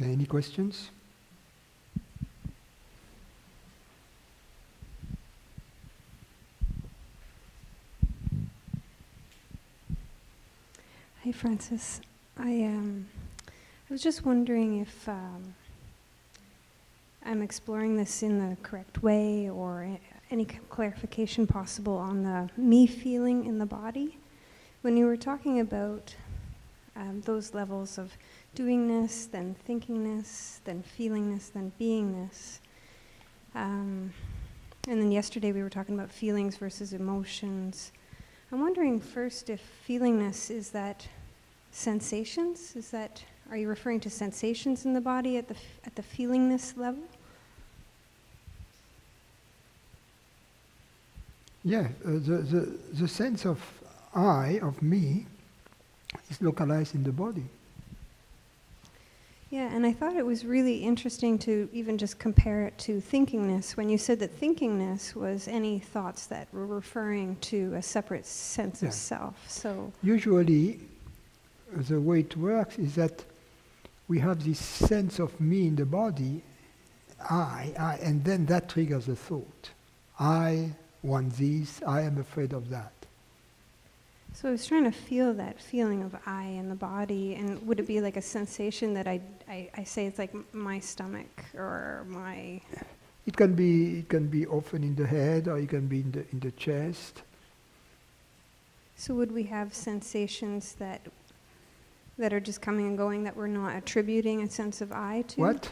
Okay, any questions? Hi, Francis. I was just wondering if I'm exploring this in the correct way, or any clarification possible on the me feeling in the body. When you were talking about those levels of doingness, then thinkingness, then feelingness, then beingness. And then yesterday we were talking about feelings versus emotions. I'm wondering first if feelingness is that sensations? Are you referring to sensations in the body at the feelingness level? Yeah, the sense of I, of me, is localized in the body. Yeah, and I thought it was really interesting to even just compare it to thinkingness, when you said that thinkingness was any thoughts that were referring to a separate sense of self. So usually, the way it works is that we have this sense of me in the body, I, and then that triggers a thought. I want this, I am afraid of that. So I was trying to feel that feeling of I in the body, and would it be like a sensation that I say it's like my stomach or my... It can be often in the head, or it can be in the chest. So would we have sensations that are just coming and going that we're not attributing a sense of I to? What?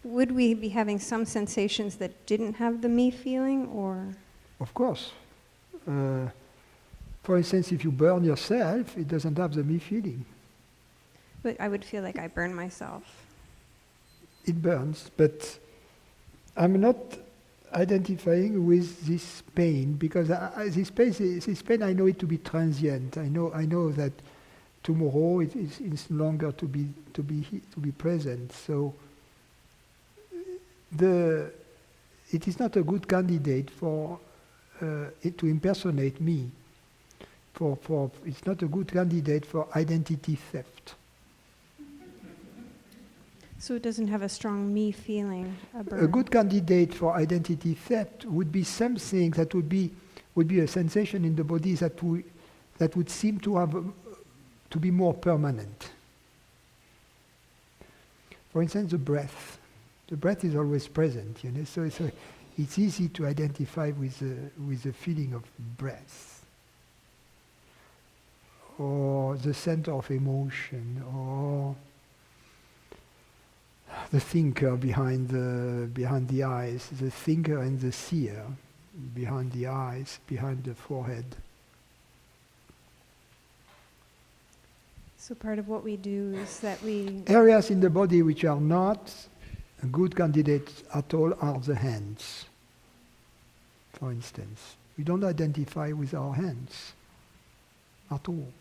Would we be having some sensations that didn't have the me feeling, or? Of course. For instance, if you burn yourself, it doesn't have the me feeling. But I would feel like I burn myself. It burns, but I'm not identifying with this pain, because this pain I know it to be transient. I know that tomorrow it's longer to be present. So it is not a good candidate for it to impersonate me. It's not a good candidate for identity theft. So it doesn't have a strong me feeling. A good candidate for identity theft would be something that would be a sensation in the body that would seem to be more permanent. For instance, the breath. The breath is always present, so it's easy to identify with the feeling of breath, or the center of emotion, or the thinker behind the eyes, the thinker and the seer behind the eyes, behind the forehead. So part of what we do is that we... Areas in the body which are not good candidates at all are the hands, for instance. We don't identify with our hands at all.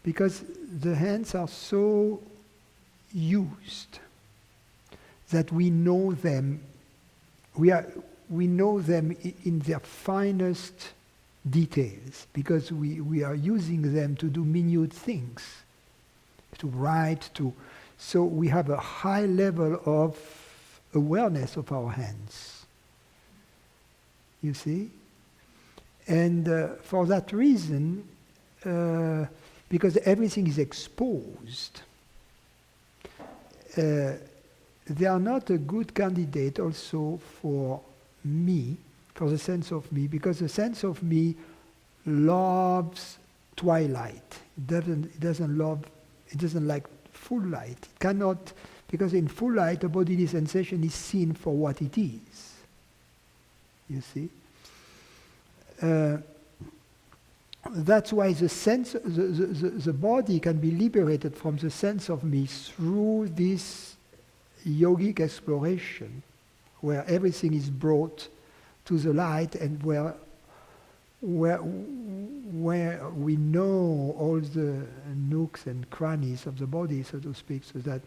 Because the hands are so used that we know them. We know them in their finest details, because we are using them to do minute things, to write, so we have a high level of awareness of our hands. You see? And for that reason, because everything is exposed, they are not a good candidate also for me, for the sense of me, because the sense of me loves twilight. It doesn't like full light. It cannot, because in full light a bodily sensation is seen for what it is. You see? That's why the body can be liberated from the sense of me through this yogic exploration, where everything is brought to the light, and where we know all the nooks and crannies of the body, so to speak, so that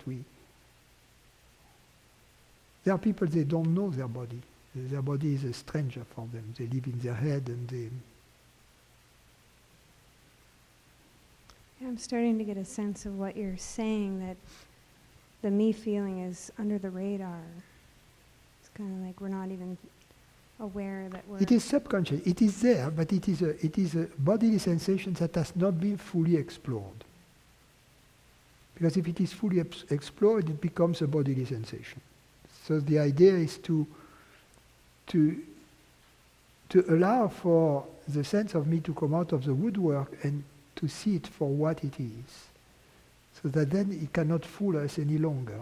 there are people, they don't know their body. Their body is a stranger for them. They live in their head, and they... I'm starting to get a sense of what you're saying, that the me feeling is under the radar. It's kind of like we're not even aware that we're... It is subconscious. It is there, but it is a bodily sensation that has not been fully explored. Because if it is fully explored, it becomes a bodily sensation. So the idea is to allow for the sense of me to come out of the woodwork and to see it for what it is. So that then it cannot fool us any longer.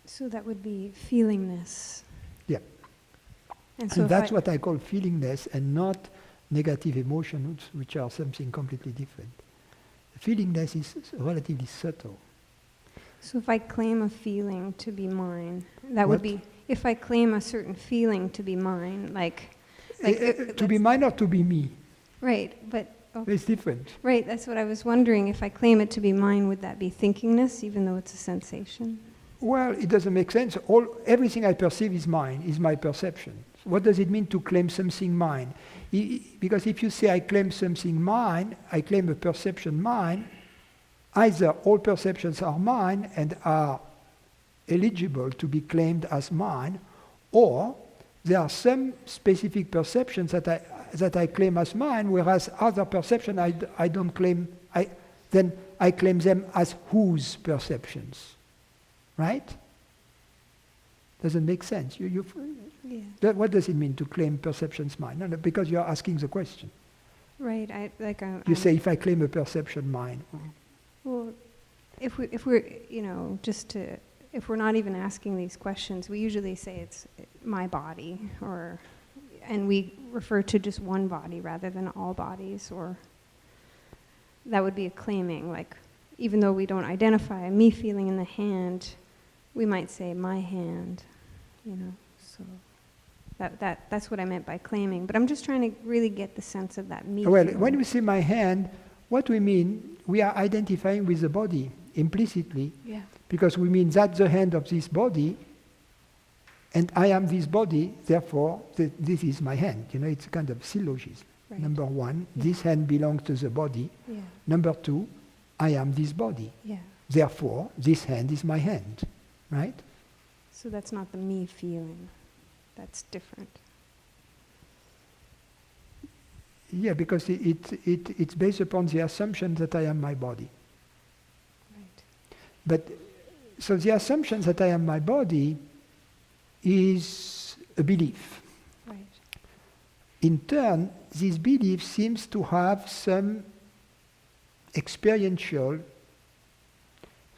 So that would be feelingness. Yeah. And so And that's what I call feelingness, and not negative emotions, which are something completely different. Feelingness is relatively subtle. So if I claim a feeling to be mine, that would What? be, if I claim a certain feeling to be mine, To be mine or to be me? right, but okay. It's different. Right, that's what I was wondering. If I claim it to be mine, would that be thinkingness, even though it's a sensation? Well, it doesn't make sense. Everything I perceive is mine, is my perception. What does it mean to claim something mine? Because if you say I claim something mine, I claim a perception mine, either all perceptions are mine and are eligible to be claimed as mine, or there are some specific perceptions that I claim as mine, whereas other perceptions I don't claim, then I claim them as whose perceptions. Right? Doesn't make sense. Yeah. What does it mean to claim perceptions mine? No, because you're asking the question. Right, You say, if I claim a perception mine. Well, if we're, if we're not even asking these questions, we usually say it's my body, and we refer to just one body rather than all bodies, or that would be a claiming, like, even though we don't identify a me feeling in the hand, we might say my hand, so that's what I meant by claiming. But I'm just trying to really get the sense of that me feeling. When we say my hand, what we mean, we are identifying with the body implicitly, Yeah. because we mean that's the hand of this body, and I am this body, therefore this is my hand. It's a kind of syllogism. Right. Number one, Yeah. this hand belongs to the body. Yeah. Number two, I am this body. Yeah. Therefore, this hand is my hand. Right? So that's not the me feeling. That's different. Yeah, because it's based upon the assumption that I am my body. Right. But, so the assumption that I am my body is a belief. Right. In turn, this belief seems to have some experiential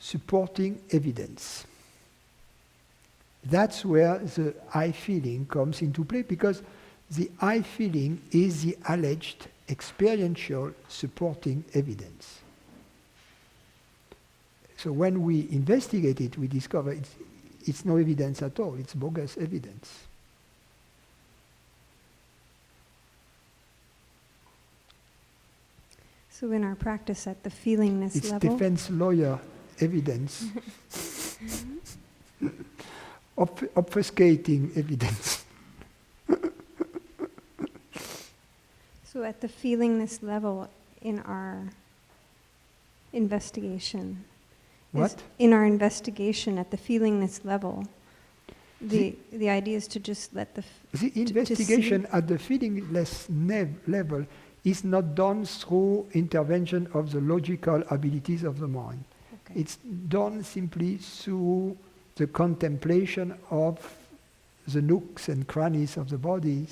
supporting evidence. That's where the I feeling comes into play, because the I feeling is the alleged experiential supporting evidence. So when we investigate it, we discover it's no evidence at all, it's bogus evidence. So in our practice at the feelingness It's level... defense lawyer evidence. Obfuscating evidence. So at the feelingness level in our investigation... What? In our investigation at the feelingness level, the idea is to just let the... The investigation at the feelingless level is not done through intervention of the logical abilities of the mind. Okay. It's done simply through the contemplation of the nooks and crannies of the body,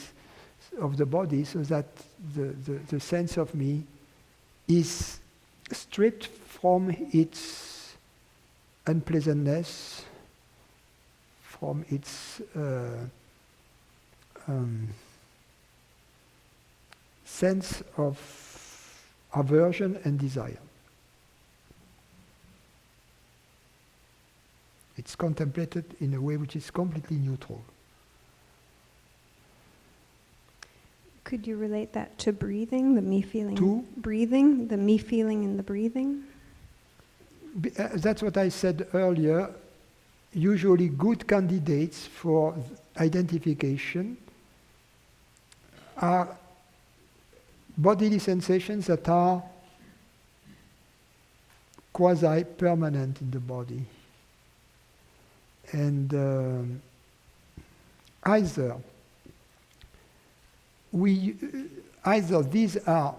so that the sense of me is stripped from its unpleasantness, from its sense of aversion and desire. It's contemplated in a way which is completely neutral. Could you relate that to breathing, the me feeling? To? Breathing, the me feeling in the breathing? That's what I said earlier. Usually good candidates for identification are bodily sensations that are quasi-permanent in the body. And either these are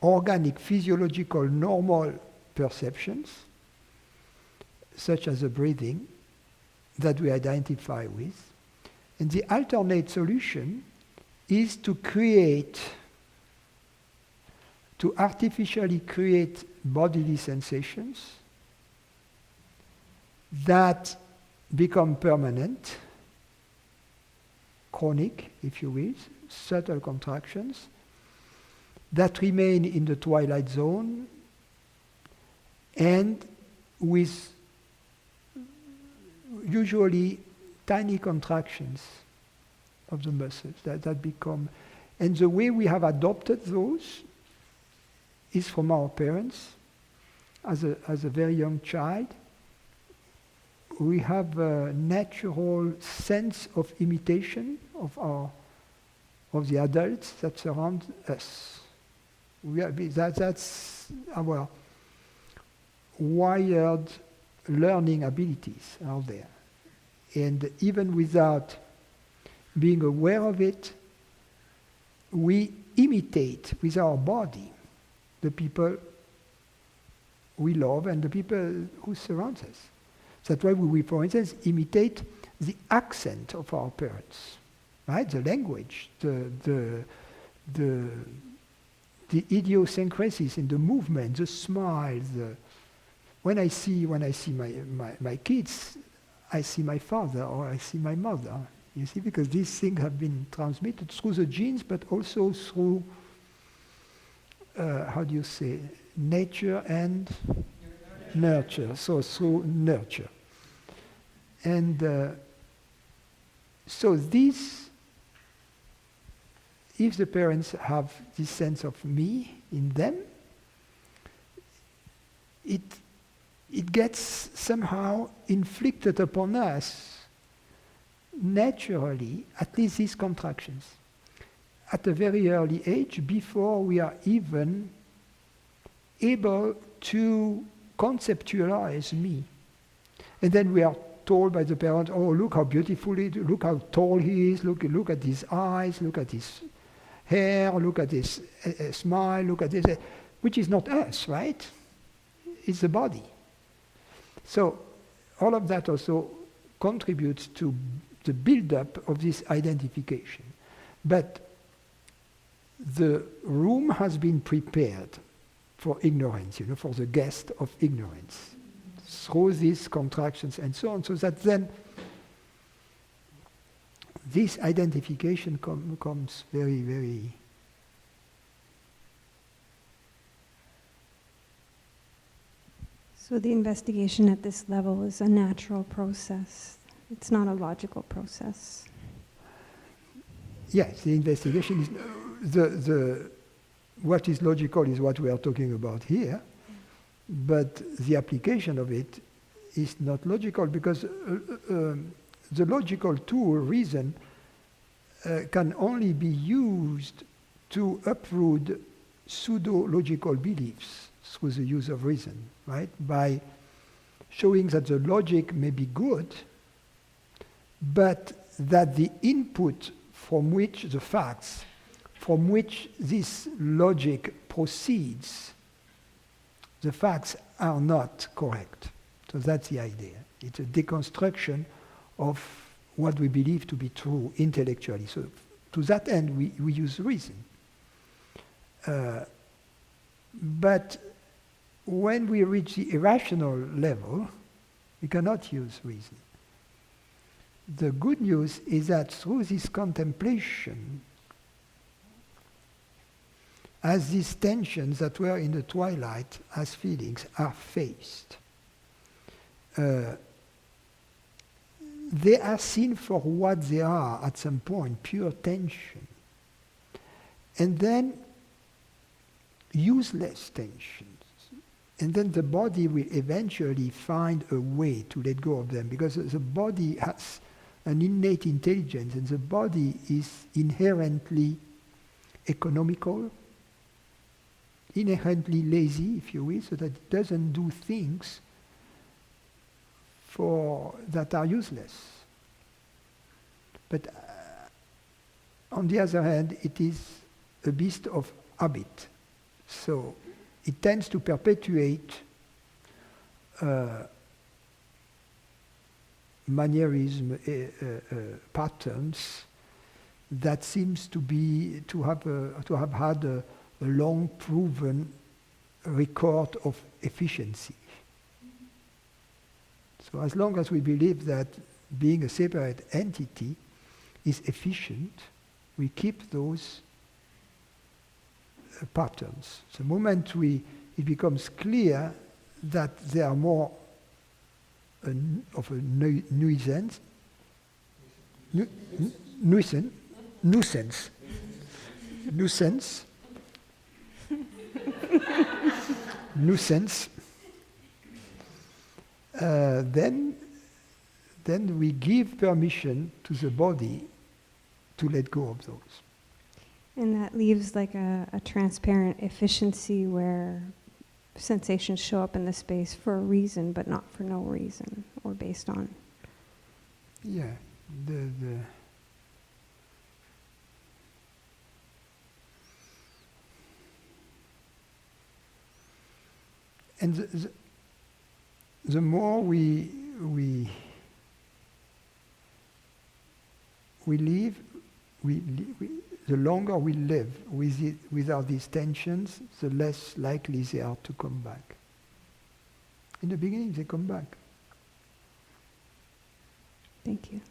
organic, physiological, normal perceptions, such as the breathing, that we identify with. And the alternate solution is to artificially create bodily sensations that become permanent, chronic, if you will, subtle contractions, that remain in the twilight zone and with usually tiny contractions of the muscles that become. And the way we have adopted those is from our parents. As a very young child, we have a natural sense of imitation of the adults that surround us. That's our wired learning abilities out there. And even without being aware of it, we imitate with our body the people we love and the people who surround us. That's why we, for instance, imitate the accent of our parents, right? The language, the idiosyncrasies in the movement, the smile. When I see my kids, I see my father or I see my mother. You see, because these things have been transmitted through the genes, but also through nature and nurture. So through nurture. And so this, if the parents have this sense of me in them, it gets somehow inflicted upon us naturally, at least these contractions, at a very early age, before we are even able to conceptualize me. And then we are told by the parent, oh, look how beautiful he is, look how tall he is, look at his eyes, look at his hair, look at his smile, look at this, which is not us, right? It's the body. So all of that also contributes to the build-up of this identification. But the room has been prepared for ignorance, for the guest of ignorance, through these contractions and so on, so that then this identification becomes very, very So the investigation at this level is a natural process. It's not a logical process. Yes, the investigation is what is logical is what we are talking about here, but the application of it is not logical because the logical tool, reason, can only be used to uproot pseudo-logical beliefs through the use of reason, right? By showing that the logic may be good, but that the input from which the facts, from which this logic proceeds, the facts are not correct. So that's the idea. It's a deconstruction of what we believe to be true intellectually. So to that end, we use reason. But when we reach the irrational level, we cannot use reason. The good news is that through this contemplation, as these tensions that were in the twilight as feelings are faced, they are seen for what they are at some point, pure tension. And then useless tensions. And then the body will eventually find a way to let go of them, because the body has an innate intelligence, and the body is inherently economical, inherently lazy, if you will, so that it doesn't do things that are useless. But on the other hand, it is a beast of habit. So it tends to perpetuate mannerism, patterns that seems to have had a long proven record of efficiency. So as long as we believe that being a separate entity is efficient, we keep those patterns. The moment it becomes clear that they are more of a nuisance, then we give permission to the body to let go of those. And that leaves like a transparent efficiency where sensations show up in the space for a reason, but not for no reason, or based on. Yeah, and the more we live, the longer we live without these tensions, the less likely they are to come back. In the beginning, they come back. Thank you.